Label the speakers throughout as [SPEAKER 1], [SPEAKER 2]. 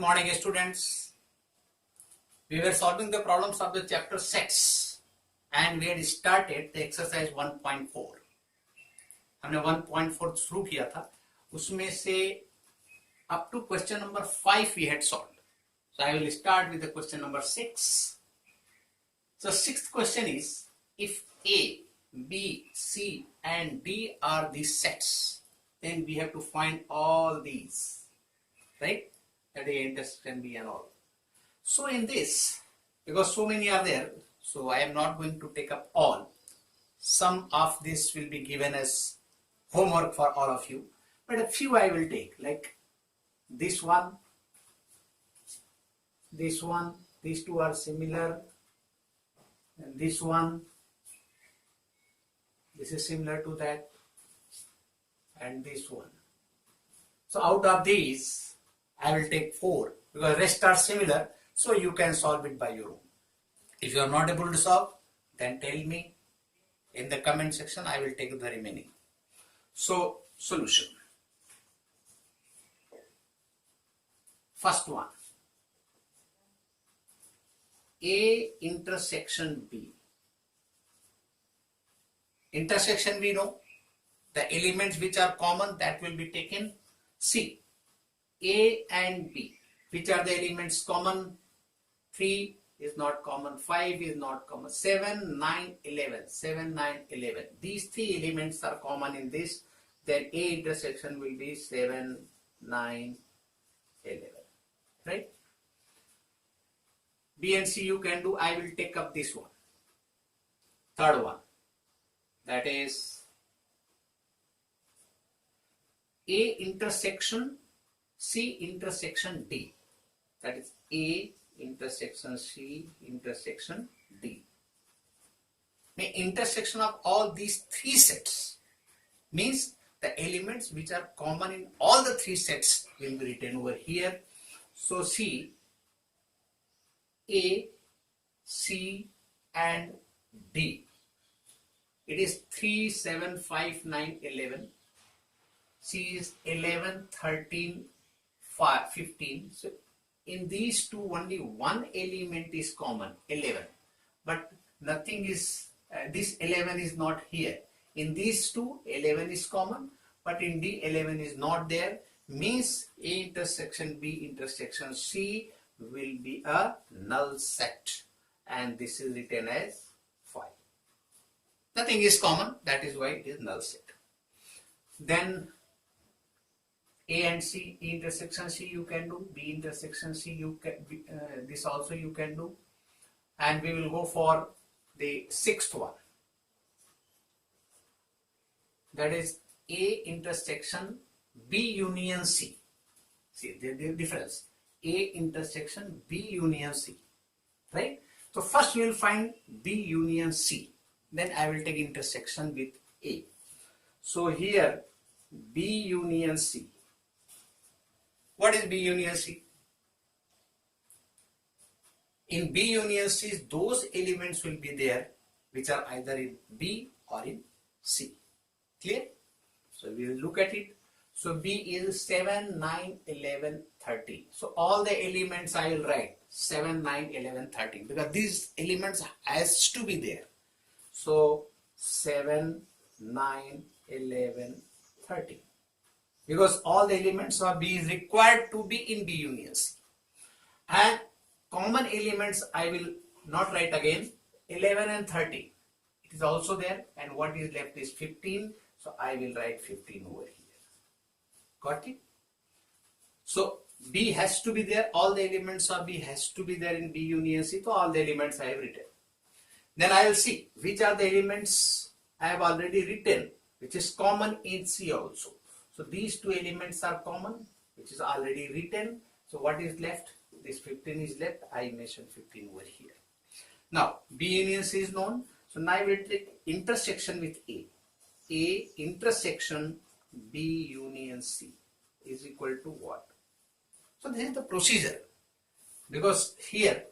[SPEAKER 1] morning students. We were solving the problems of the chapter sets and we had started the exercise 1.4. हमने 1.4 शुरू किया था, उसमें से up to question number 5 we had solved. So I will start with the question number 6. So sixth question is, if A, B, C and D are the sets, then we have to find all these, right? That A intersection B and all. So in this, because so many are there, so I am not going to take up all. Some of this will be given as homework for all of you, but a few I will take, like this one, these two are similar, and this one, this is similar to that, and this one. So out of these, I will take 4 because rest are similar, so you can solve it by your own. If you are not able to solve, then tell me in the comment section. I will take the remaining. So solution. First one, A intersection B. Intersection we know, the elements which are common, that will be taken. C, A and B, which are the elements common? 3 is not common, 5 is not common, 7, 9, 11, 7, 9, 11. These 3 elements are common in this, then A intersection will be 7, 9, 11, right? B and C you can do. I will take up this one. Third one, that is A intersection C intersection D. That is A intersection C intersection D. The intersection of all these 3 sets means the elements which are common in all the 3 sets will be written over here. So see, A, C and D. It is 3, 7, 5, 9, 11. C is 11, 13, 5, 15. So in these two only one element is common, 11. But nothing is, this 11 is not here. In these two, 11 is common, but in D, 11 is not there. Means A intersection B intersection C will be a null set. And this is written as 5. Nothing is common, that is why it is null set. Then A and C, E intersection C you can do, B intersection C you can, this also you can do. And we will go for the 6th one. That is A intersection B union C. See the difference. A intersection B union C. Right? So first we will find B union C. Then I will take intersection with A. So here B union C. What is B union C? In B union C, those elements will be there which are either in B or in C. Clear? So we will look at it. So B is 7, 9, 11, 13. So all the elements I will write 7, 9, 11, 13 because these elements has to be there. So 7, 9, 11, 13. Because all the elements of B is required to be in B union C. And common elements I will not write again. 11 and 13. It is also there. And what is left is 15. So I will write 15 over here. Got it? So B has to be there. All the elements of B has to be there in B union C. So all the elements I have written. Then I will see which are the elements I have already written, which is common in C also. So these 2 elements are common, which is already written. So what is left? This 15 is left. I mentioned 15 over here. Now B union C is known. So now I will take intersection with A. A intersection B union C is equal to what? So this is the procedure. Because here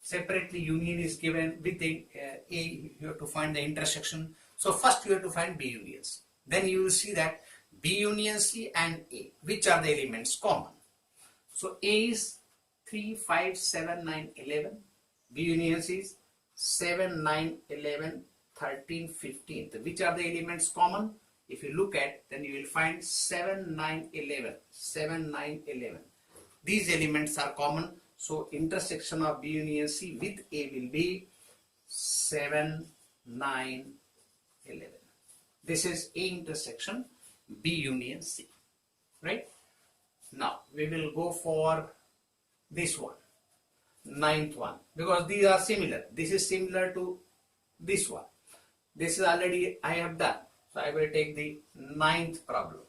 [SPEAKER 1] separately union is given with the A, you have to find the intersection. So first you have to find B union C. Then you will see that B union C and A, which are the elements common. So A is 3, 5, 7, 9, 11. B union C is 7, 9, 11, 13, 15. So which are the elements common? If you look at, then you will find 7, 9, 11. 7, 9, 11. These elements are common. So intersection of B union C with A will be 7, 9, 11. This is A intersection B union C. Right? Now we will go for this one, ninth one, because these are similar. This is similar to this one. This is already I have done. So I will take the ninth problem.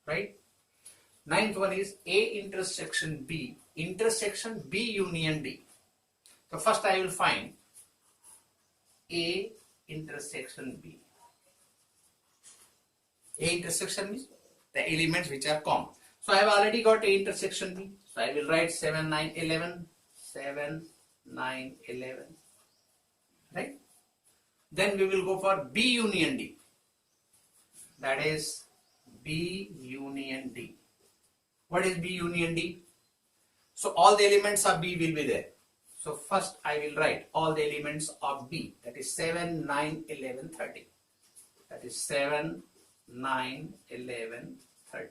[SPEAKER 1] Right? Ninth one is A intersection B union D. So first I will find A intersection B. A intersection means the elements which are common. So I have already got A intersection B. So I will write 7, 9, 11. 7, 9, 11. Right? Then we will go for B union D. That is B union D. What is B union D? So all the elements of B will be there. So first I will write all the elements of B. That is 7, 9, 11, 13. That is 7, 9, 11, 13.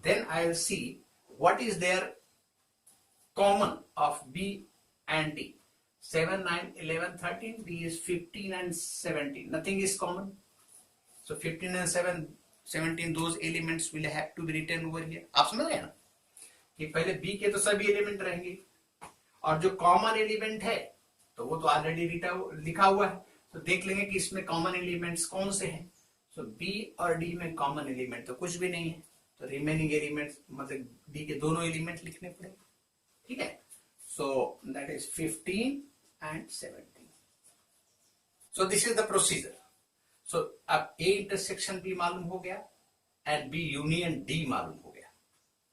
[SPEAKER 1] Then I will see what is their common of B and D. 7, 9, 11, 13. D is 15 and 17. Nothing is common. So 15 and 17, those elements will have to be written over here. आप समझ गए ना कि पहले B के तो सभी element रहेंगे और जो कॉमन एलिमेंट है तो वो तो ऑलरेडी लिखा हुआ है. तो देख लेंगे कि इसमें कॉमन एलिमेंट्स कौन से हैं. सो B और D में कॉमन एलिमेंट तो कुछ भी नहीं है. तो रिमेनिंग एलिमेंट्स मतलब D के दोनों एलिमेंट लिखने पड़ेंगे. ठीक है. So that is 15 and 17. So this is the procedure. So अब A intersection B मालूम हो गया and B union D मालूम हो गया.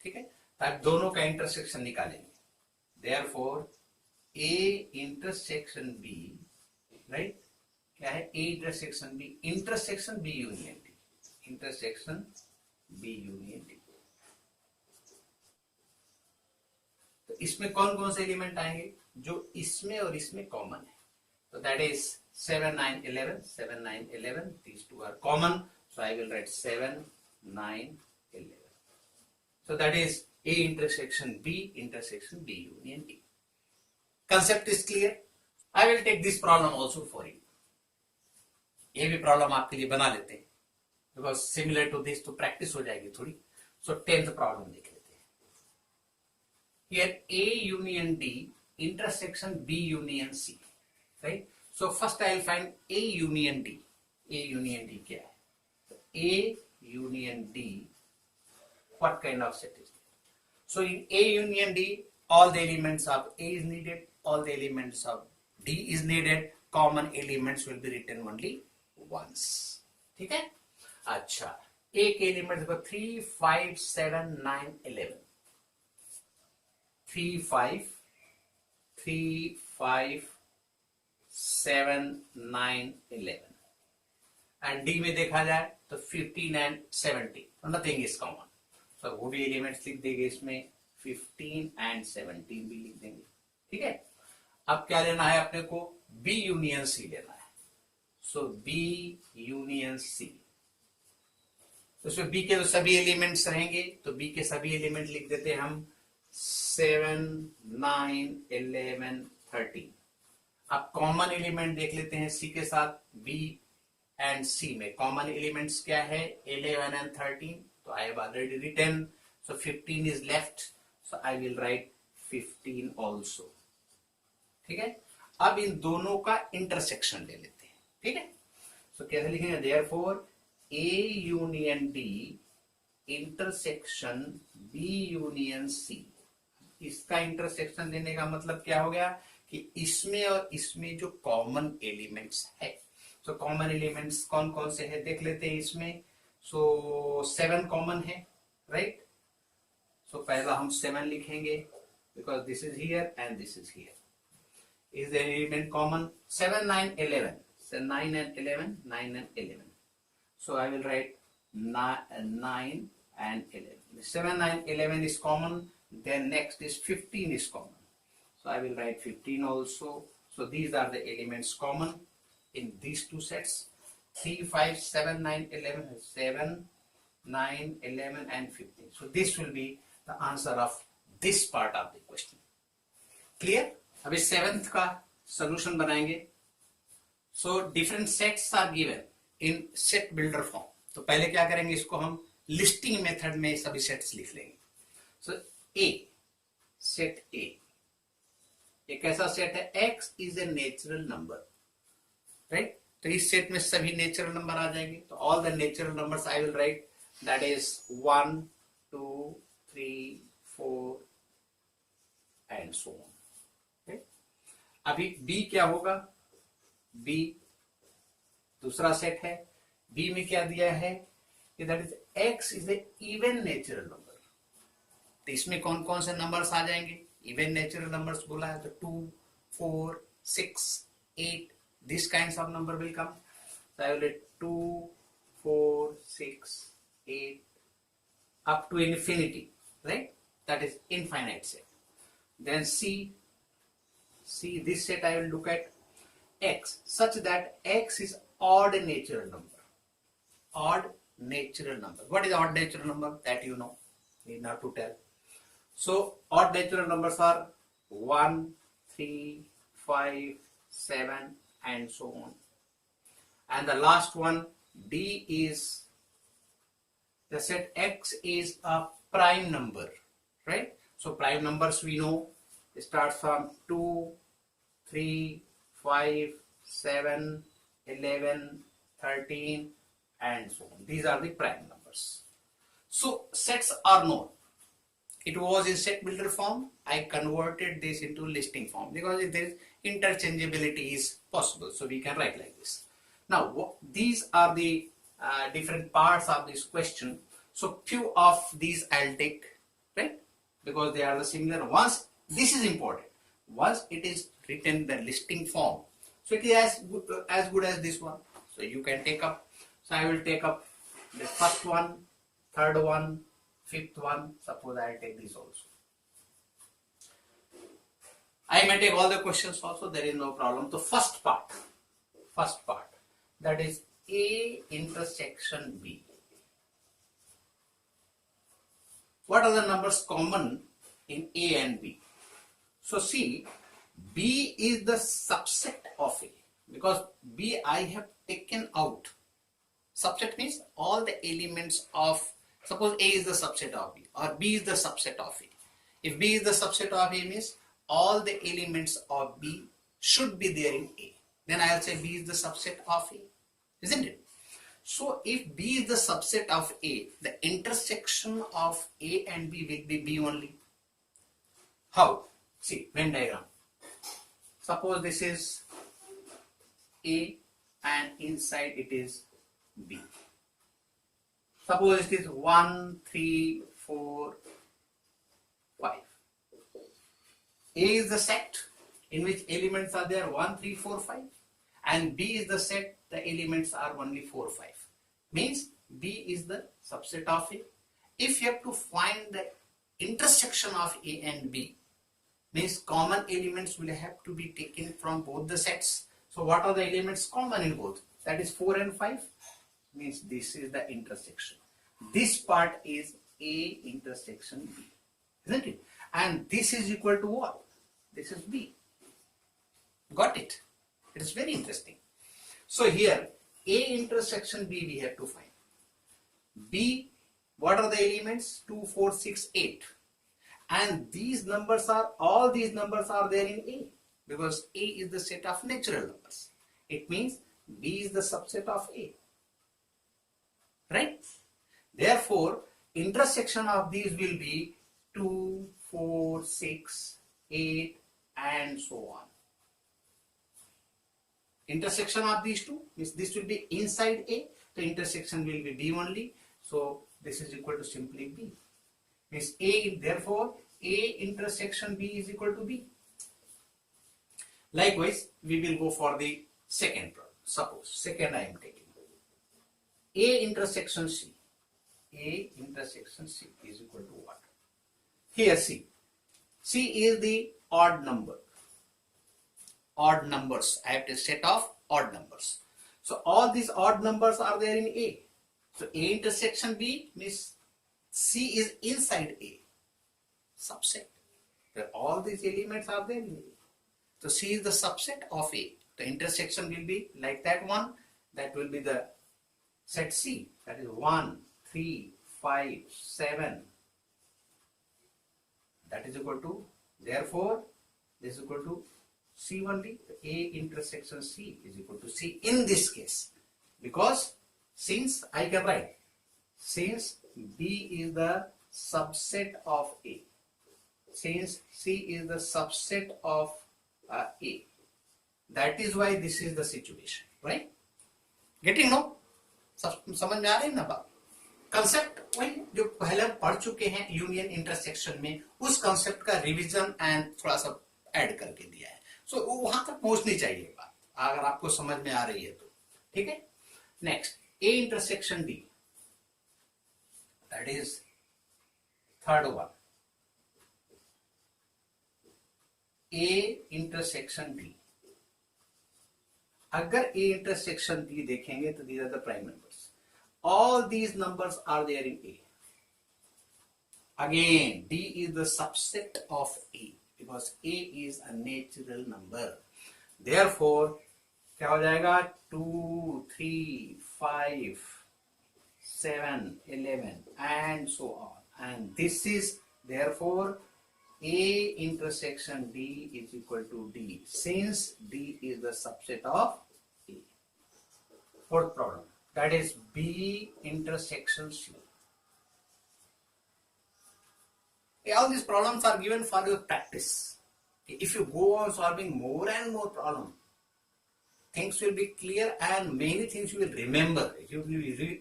[SPEAKER 1] ठीक है. तब दोनों का इंटरसेक्शन निकालेंगे. Therefore A intersection B, right? क्या है? A intersection B, intersection B union D, intersection B union D. तो इसमें कौन कौन से एलिमेंट आएंगे जो इसमें और इसमें कॉमन है. तो that is 7, 9, 11. 7, 9, 11. These two are common. So I will write 7, 9, 11. So that is A intersection B union D. Concept is clear. I will take this problem also for you. ये भी problem आपके लिए बना लेते हैं because similar to this तो practice हो जाएगी थोड़ी. सो 10th प्रॉब्लम देख लेते हैं. Here A union D intersection B union C, right? So first I will find A union D. A union D क्या है? So A union D, what kind of set is there? So in A union D, all the elements of A is needed, all the elements of D is needed. Common elements will be written only once. ठीक है? अच्छा, A के element देखो 3, 5, 7, 9, 11. 3, 5, 7, 9, 11. And D में देखा जाए तो 15 and 17. Nothing is common. So वो भी एलिमेंट्स लिख देंगे इसमें. 15 एंड 17 भी लिख देंगे. ठीक है. अब क्या लेना है अपने को? बी यूनियन सी लेना है. सो बी यूनियन सी. तो इसमें बी के तो सभी एलिमेंट्स रहेंगे. तो बी के सभी एलिमेंट लिख देते हैं हम. 7, 9, 11, 13. अब कॉमन एलिमेंट देख लेते हैं सी के साथ. बी एंड सी में कॉमन एलिमेंट्स क्या है? 11 एंड 13. तो I have already written. So 15 is left. So I will write 15 also. ठीक है. अब इन दोनों का इंटरसेक्शन ले लेते हैं. ठीक है. सो कैसे लिखेंगे? Therefore A union D intersection B union C. इसका इंटरसेक्शन लेने का मतलब क्या हो गया कि इसमें और इसमें जो कॉमन एलिमेंट्स है. सो कॉमन एलिमेंट्स कौन कौन से है देख लेते हैं इसमें. सो 7 कॉमन है. राइट. सो पहला हम 7 लिखेंगे because this is here and this is here. Is the element common. 7, 9, 11. So 9 and 11. 9 and 11. So I will write 9 and 11. 7, 9, 11 is common. then next is 15 is common. So I will write 15 also. So these are the elements common in these two sets. 3, 5, 7, 9, 11, 7, 9, 11 and 15. So this will be the answer of this part of the question. Clear? अभी 7th का solution बनाएंगे. So different sets are given in set builder form. तो पहले क्या करेंगे, इसको हम listing method में सभी sets लिख लेंगे. So A, set A. एक ऐसा सेट है X is a natural number, right? तो इस सेट में सभी नेचुरल नंबर आ जाएंगे. तो all the natural numbers I will write, that is 1, 2, 3, 4 and so on. Okay? अभी B क्या होगा? B दूसरा सेट है. B में क्या दिया है कि that is X is a even natural number. तो इसमें कौन कौन से नंबर्स आ जाएंगे? इवन नेचुरल नंबर्स बोला है तो 2, 4, 6, 8 these kinds of number will come. So I will write 2, 4, 6, 8 up to infinity, right? That is infinite set. Then C, this set I will look at X such that X is odd natural number. Odd natural number. What is odd natural number? That you know. Need not to tell. So odd natural numbers are 1, 3, 5, 7 and so on. And the last one, D is the set X is a prime number, right? So prime numbers we know start from 2, 3, 5, 7, 11, 13 and so on. These are the prime numbers. So sets are known. It was in set builder form. I converted this into listing form because there is interchangeability is possible. So we can write like this. Now these are the different parts of this question. So few of these I'll take, right? Because they are the similar. Once this is important. Once it is written in the listing form, so it is as good as this one. So you can take up. So I will take up the first one, third one, fifth one. Suppose I take this also. I may take all the questions also, there is no problem. So first part, that is A intersection B. What are the numbers common in A and B? So see, B is the subset of A because B I have taken out. Subset means all the elements of, suppose A is the subset of B or B is the subset of A. If B is the subset of A means all the elements of B should be there in A. Then I will say B is the subset of A, isn't it? So if B is the subset of A, the intersection of A and B will be B only. How? See, Venn diagram. Suppose this is A and inside it is B. Suppose it is 1, 3, 4, 5. A is the set in which elements are there 1, 3, 4, 5 and B is the set the elements are only 4, 5. Means B is the subset of A. If you have to find the intersection of A and B, means common elements will have to be taken from both the sets. So what are the elements common in both? That is 4 and 5. Means this is the intersection. This part is A intersection B, isn't it? And this is equal to what? This is B. Got it? It is very interesting. So here A intersection B we have to find. B, what are the elements? 2, 4, 6, 8. And these numbers are, all these numbers are there in A because A is the set of natural numbers. It means B is the subset of A. Right? Therefore, intersection of these will be 2, 4, 6, 8 and so on. Intersection of these two means this will be inside A. The intersection will be B only. So this is equal to simply B. Means A, therefore A intersection B is equal to B. Likewise, we will go for the second problem. Suppose second I am taking A intersection C. A intersection C is equal to what? here C is the odd number. Odd numbers. I have a set of odd numbers. So all these odd numbers are there in A. So A intersection B means C is inside A. Subset. All these elements are there in A. So C is the subset of A. The intersection will be like that one. That will be the set C. That is 1, 3, 5, 7. That is equal to, therefore, this is equal to C only. A intersection C is equal to C in this case. Because since I can write, since B is the subset of A, since C is the subset of A, that is why this is the situation, right? Getting no? समझ में आ रही है ना बात? Concept वही जो पहले हम पढ़ चुके हैं यूनियन इंटरसेक्शन में, उस कंसेप्ट का रिवीजन एंड थोड़ा सा ऐड करके दिया है. सो वहां तक पहुंचनी चाहिए बात, अगर आपको समझ में आ रही है तो. ठीक है. Next, A intersection D, that is third one. A intersection D, अगर A intersection D देखेंगे तो these are the prime numbers. All these numbers are there in A. Again, D is the subset of A because A is a natural number. Therefore, क्या हो जाएगा? 2, 3, 5, 7, 11 and so on. And this is therefore A intersection D is equal to D, since D is the subset of A. Fourth problem, that is B intersection C. All these problems are given for your practice. If you go on solving more and more problems, things will be clear and many things you will remember. You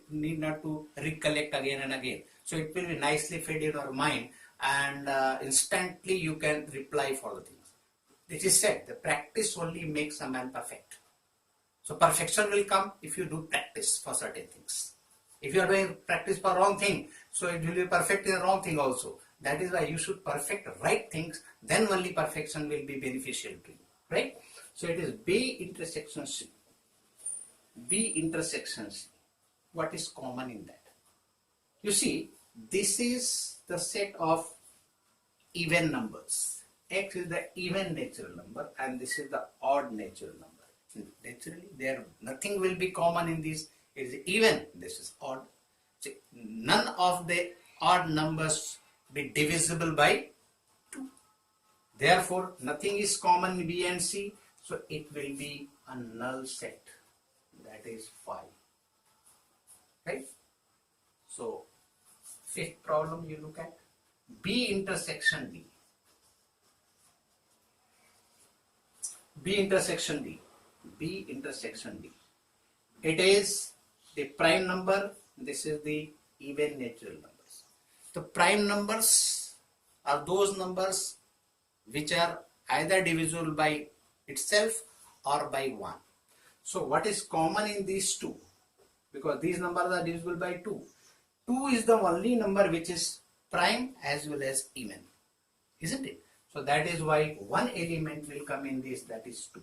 [SPEAKER 1] need not to recollect again and again. So it will be nicely fed in your mind, and instantly you can reply for the things. It is said, the practice only makes a man perfect. So perfection will come if you do practice for certain things. If you are doing practice for wrong thing, so it will be perfect in the wrong thing also. That is why you should perfect right things, then only perfection will be beneficial to you, right? So it is B intersection C. B intersection C. What is common in that? You see, this is the set of even numbers. X is the even natural number and this is the odd natural number. Naturally, nothing will be common in this. It is even, this is odd. So none of the odd numbers be divisible by 2. Therefore, nothing is common in B and C. So it will be a null set. That is 5. Right? So, fifth problem you look at. B intersection D. B intersection D. B intersection D. It is the prime number. This is the even natural numbers. The prime numbers are those numbers which are either divisible by itself or by 1. So what is common in these two? Because these numbers are divisible by 2. 2 is the only number which is prime as well as even, isn't it? So that is why one element will come in this, that is 2.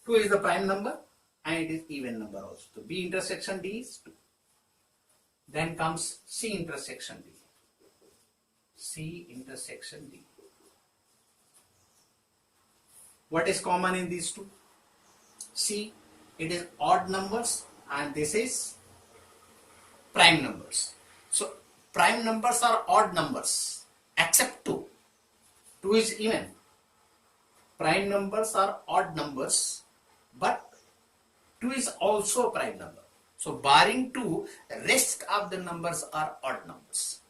[SPEAKER 1] 2 is the prime number and it is even number also. So B intersection D is 2. Then comes C intersection D. C intersection D. What is common in these two? C, it is odd numbers and this is prime numbers. So prime numbers are odd numbers except 2. 2 is even. Prime numbers are odd numbers but 2 is also a prime number. So barring 2, rest of the numbers are odd numbers.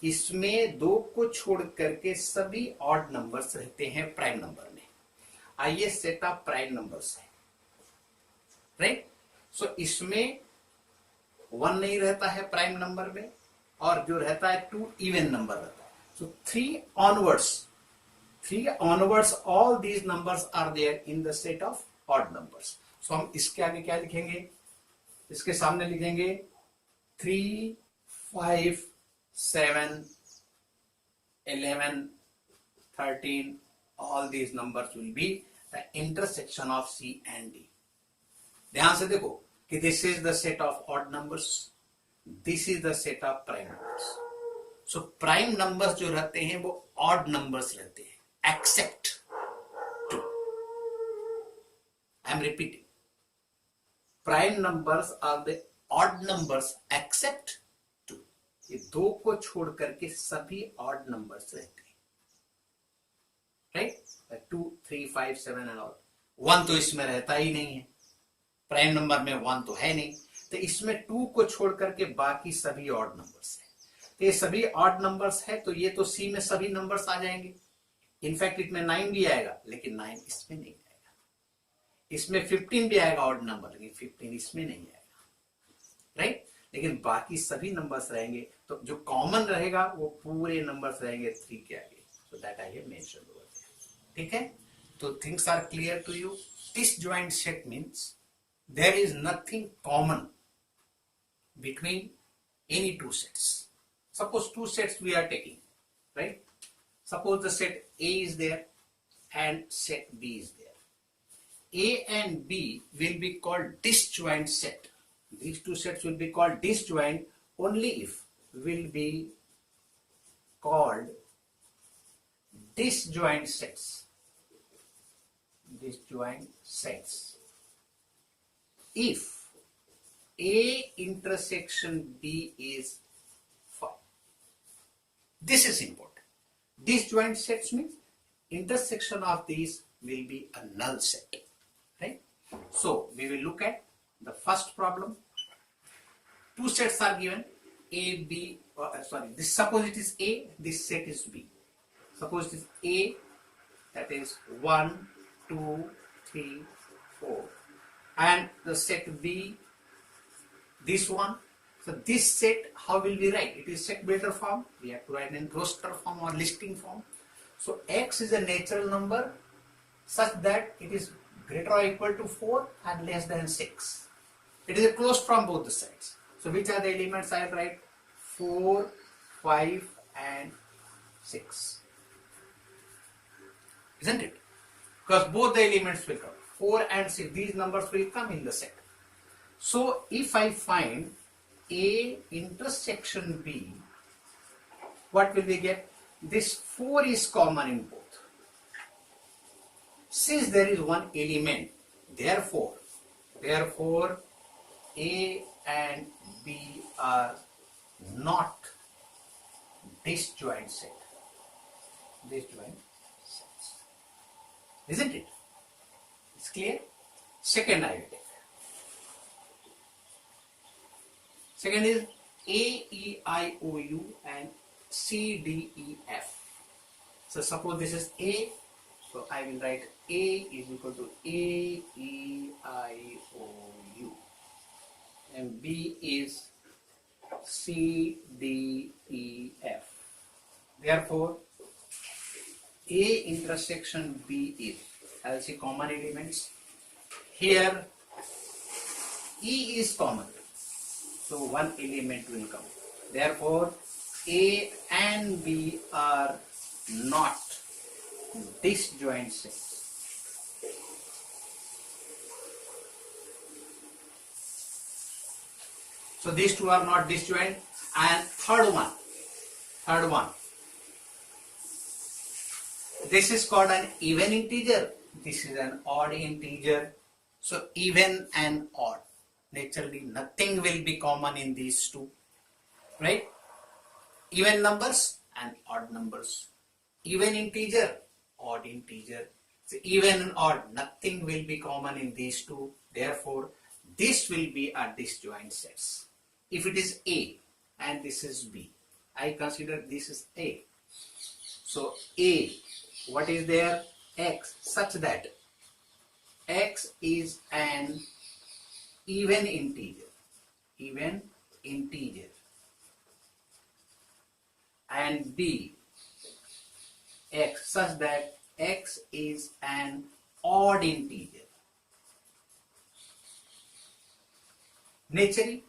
[SPEAKER 1] इसमें 2 को छोड़ करके सभी odd numbers रहते हैं prime number में. आइए set of prime numbers है, राइट? सो इसमें 1 नहीं रहता है प्राइम नंबर में और जो रहता है 2 इवन नंबर रहता है. सो 3 onwards all these numbers are there in the set of odd numbers. सो हम इसके आगे क्या लिखेंगे? इसके सामने लिखेंगे 3, 5, 7, 11, 13, all these numbers will be the intersection of C and D. ध्यान से देखो कि this is the set of odd numbers, this is the set of prime numbers. So prime numbers जो रहते हैं वो odd numbers रहते हैं except 2. I am repeating. Prime numbers are the odd numbers except 2. ये 2 को छोड़ करके सभी odd numbers रहते हैं, right? 2, 3, 5, 7 and all. 1 तो इसमें रहता ही नहीं है, प्राइम नंबर में 1 तो है नहीं, तो इसमें 2 को छोड़ करके बाकी सभी ऑड नंबर्स हैं. तो ये सभी ऑड नंबर्स है, तो ये तो सी में सभी नंबर्स आ जाएंगे. इनफैक्ट इसमें 9 भी आएगा, लेकिन 9 इसमें नहीं आएगा. इसमें 15 भी आएगा ऑड नंबर, लेकिन 15 इसमें नहीं आएगा, राइट? लेकिन बाकी सभी नंबर्स रहेंगे, तो जो कॉमन रहेगा वो पूरे नंबर्स रहेंगे 3 के आगे. So that I have mentioned over there. ठीक है, तो things are clear to you. Disjoint set means there is nothing common between any two sets. Suppose two sets we are taking, right? Suppose the set A is there and set B is there. A and B will be called disjoint set. These two sets will be called disjoint only if will be called disjoint sets. Disjoint sets. If A intersection B is 5. This is important. Disjoint sets means intersection of these will be a null set, right? So we will look at the first problem. Two sets are given, A, B, this suppose it is A, this set is B. Suppose it is A, that is 1, 2, 3, 4. And the set B, this one. So this set, how will we write? It is set builder form. We have to write in roster form or listing form. So X is a natural number such that it is greater or equal to 4 and less than 6. It is a closed from both the sides. So which are the elements? I will write 4, 5 and 6. Isn't it? Because both the elements will come. 4 and 6, these numbers will come in the set. So if I find A intersection B, what will we get? This 4 is common in both. Since there is one element, therefore A and B are not disjoint set. Disjoint sets. Isn't it? It's clear? Second I will take. Second is A, E, I, O, U and C, D, E, F. So suppose this is A, so I will write A is equal to A, E, I, O, U. And B is C, D, E, F. Therefore, A intersection B is, I will see common elements. Here E is common, so one element will come. Therefore A and B are not disjoint sets. So these two are not disjoint. And third one, this is called an even integer, this is an odd integer. So even and odd, naturally nothing will be common in these two, right? Even numbers and odd numbers, even integer, odd integer. So even and odd, nothing will be common in these two. Therefore this will be a disjoint sets. If it is A and this is B, I consider this is A. So A, what is there? X, such that X is an even integer, and B, X, such that X is an odd integer. Naturally,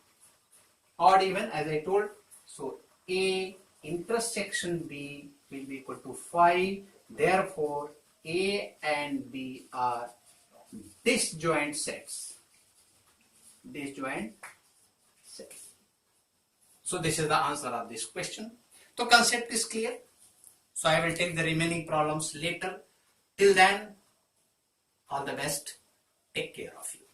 [SPEAKER 1] odd even, as I told, so A intersection B will be equal to 5. Therefore, A and B are disjoint sets. Disjoint sets. So this is the answer of this question. So concept is clear. So I will take the remaining problems later. Till then, all the best. Take care of you.